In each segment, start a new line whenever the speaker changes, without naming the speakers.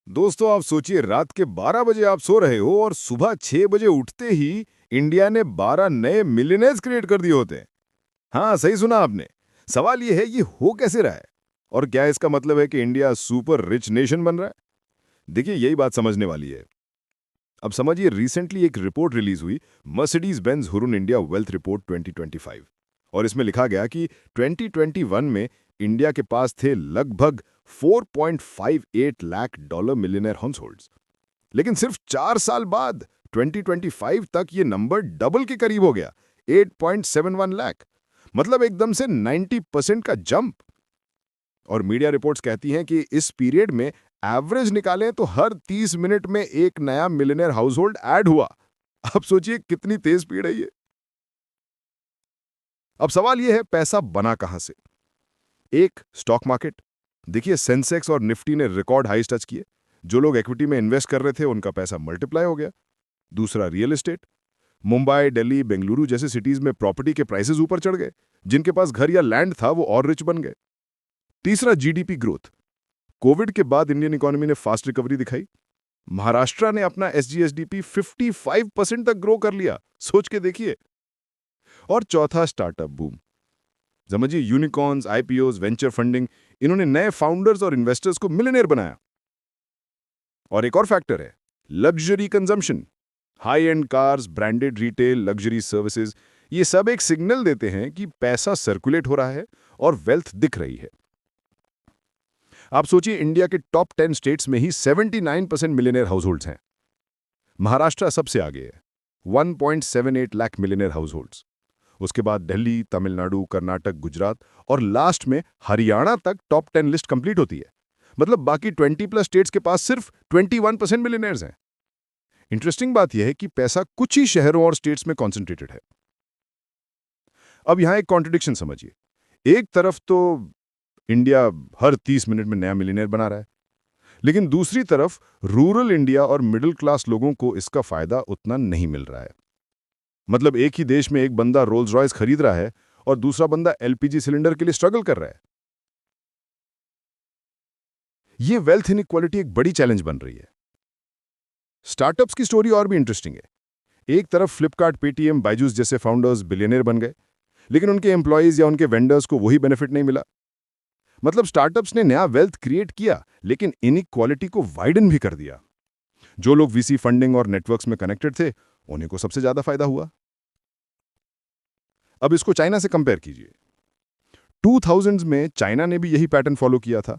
दोस्तों, आप सोचिए रात के 12 बजे आप सो रहे हो और सुबह 6 बजे उठते ही इंडिया ने 12 नए मिलियनेयर्स क्रिएट कर दिए होते हैं। हाँ, सही सुना आपने। सवाल ये है, ये हो कैसे रहा है? और क्या इसका मतलब है कि इंडिया सुपर रिच नेशन बन रहा है? देखिए, यही बात समझने वाली है। अब समझिए, रिसेंटली एक रिपोर्ट रिलीज हुई, Mercedes Benz Hurun India wealth report 2025, और इसमें लिखा गया कि 2021 में इंडिया के पास थे लगभग 4.58 lakh dollar millionaire house holds. लेकिन सिर्फ 4 साल बाद 2025 तक ये नंबर डबल के करीब हो गया, 8.71 लाख। मतलब एकदम से 90% का जंप। और मीडिया रिपोर्ट्स कहती हैं कि इस पीरियड में एवरेज निकालें तो हर 30 मिनट में एक नया मिलियनेयर हाउस होल्ड ऐड हुआ। अब सोचिए कितनी तेज स्पीड है ये। अब सवाल यह है, पैसा बना कहां से? एक, स्टॉक मार्केट। देखिए, सेंसेक्स और निफ्टी ने रिकॉर्ड हाइस टच किए। जो लोग इक्विटी में इन्वेस्ट कर रहे थे उनका पैसा मल्टीप्लाई हो गया। दूसरा, रियल एस्टेट। मुंबई, दिल्ली, बेंगलुरु जैसे सिटीज में प्रॉपर्टी के प्राइसेस ऊपर चढ़ गए। जिनके पास घर या लैंड था वो और रिच बन गए। तीसरा, जीडीपी ग्रोथ। कोविड के बाद इंडियन इकोनॉमी ने फास्ट रिकवरी दिखाई। महाराष्ट्र ने अपना एसजीएसडीपी 55% तक ग्रो कर लिया, सोच के देखिए। और चौथा, स्टार्टअप बूम। समझिए, यूनिकॉर्न्स, आईपीओज, वेंचर फंडिंग, इन्होंने नए फाउंडर्स और इन्वेस्टर्स को मिलियनेयर बनाया। और एक और फैक्टर है, luxury consumption. High and cars, branded retail, luxury services, ये सब एक सिग्नल देते हैं कि पैसा सर्कुलेट हो रहा है और वेल्थ दिख रही है। आप सोचिए, इंडिया के टॉप 10 स्टेट्स में ही 79% मिलियनेयर हाउस होल्ड्स हैं। महाराष्ट्र सबसे आगे है, 1.78 लाख मिलियनेयर हाउस होल्ड्स। उसके बाद दिल्ली, तमिलनाडु, कर्नाटक, गुजरात और लास्ट में हरियाणा तक टॉप 10 लिस्ट कंप्लीट होती है। मतलब बाकी 20+ स्टेट्स के पास सिर्फ 21% मिलियनेयर्स हैं। इंटरेस्टिंग बात यह है कि पैसा कुछ ही शहरों और स्टेट्स में कॉन्सेंट्रेटेड है। अब यहां एक कॉन्ट्रडिक्शन समझिए। एक तरफ तो इंडिया हर 30 मिनट में नया मिलियनेयर बना रहा है, लेकिन दूसरी तरफ रूरल इंडिया और मिडिल क्लास लोगों को इसका फायदा उतना नहीं मिल रहा है। मतलब एक ही देश में एक बंदा रोल्स रॉयस खरीद रहा है और दूसरा बंदा एलपीजी सिलेंडर के लिए स्ट्रगल कर रहा है। यह वेल्थ इनइक्वालिटी एक बड़ी चैलेंज बन रही है। स्टार्टअप्स की स्टोरी और भी इंटरेस्टिंग है। एक तरफ फ्लिपकार्ट, पेटीएम, बायजूस जैसे फाउंडर्स बिलियनियर बन गए, लेकिन उनके एम्प्लॉयज या उनके वेंडर्स को वही बेनिफिट नहीं मिला। मतलब स्टार्टअप्स ने नया वेल्थ क्रिएट किया, लेकिन इनइक्वालिटी को वाइडन भी कर दिया। जो लोग वीसी फंडिंग और नेटवर्क्स में कनेक्टेड थे, उन्हीं को सबसे ज्यादा फायदा हुआ। अब इसको चाइना से कंपेयर कीजिए। 2000s में चाइना ने भी यही पैटर्न फॉलो किया था।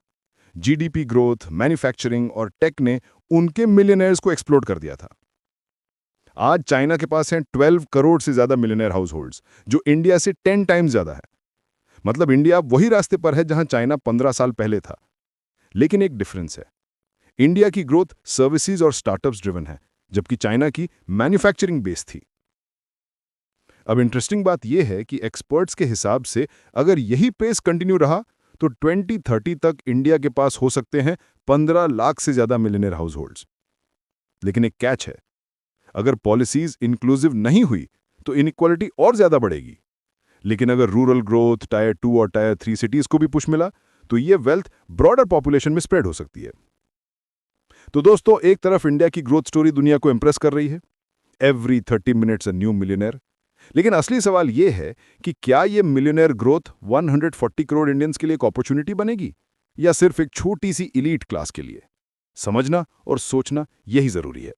जीडीपी ग्रोथ, मैन्युफैक्चरिंग और टेक ने उनके मिलियनेयर्स को एक्सप्लोड कर दिया था। आज चाइना के पास हैं 12 करोड़ से ज्यादा मिलियनेयर हाउस होल्ड्स, जो इंडिया से 10 टाइम्स ज्यादा है। मतलब इंडिया वही रास्ते पर है जहां चाइना 15 साल पहले था। लेकिन एक डिफरेंस है, इंडिया की ग्रोथ सर्विसेज और स्टार्टअप्स ड्रिवन है, जबकि चाइना की मैन्युफैक्चरिंग बेस थी। अब इंटरेस्टिंग बात यह है कि एक्सपर्ट्स के हिसाब से अगर यही पेस कंटिन्यू रहा तो 2030 तक इंडिया के पास हो सकते हैं 15 लाख से ज्यादा मिलियनेयर हाउस होल्ड्स। लेकिन एक कैच है, अगर पॉलिसीज इंक्लूसिव नहीं हुई तो इनइक्वालिटी और ज्यादा बढ़ेगी। लेकिन अगर रूरल ग्रोथ, टायर 2 और टायर 3 सिटीज को भी पुश मिला तो ये वेल्थ ब्रॉडर पॉपुलेशन में स्प्रेड हो सकती है। तो दोस्तों, एक तरफ इंडिया की ग्रोथ स्टोरी दुनिया को इंप्रेस कर रही है, every 30 minutes a new millionaire. लेकिन असली सवाल यह है कि क्या यह मिलियनेयर ग्रोथ 140 करोड़ इंडियंस के लिए एक अपॉर्चुनिटी बनेगी, या सिर्फ एक छोटी सी इलीट क्लास के लिए? समझना और सोचना यही जरूरी है।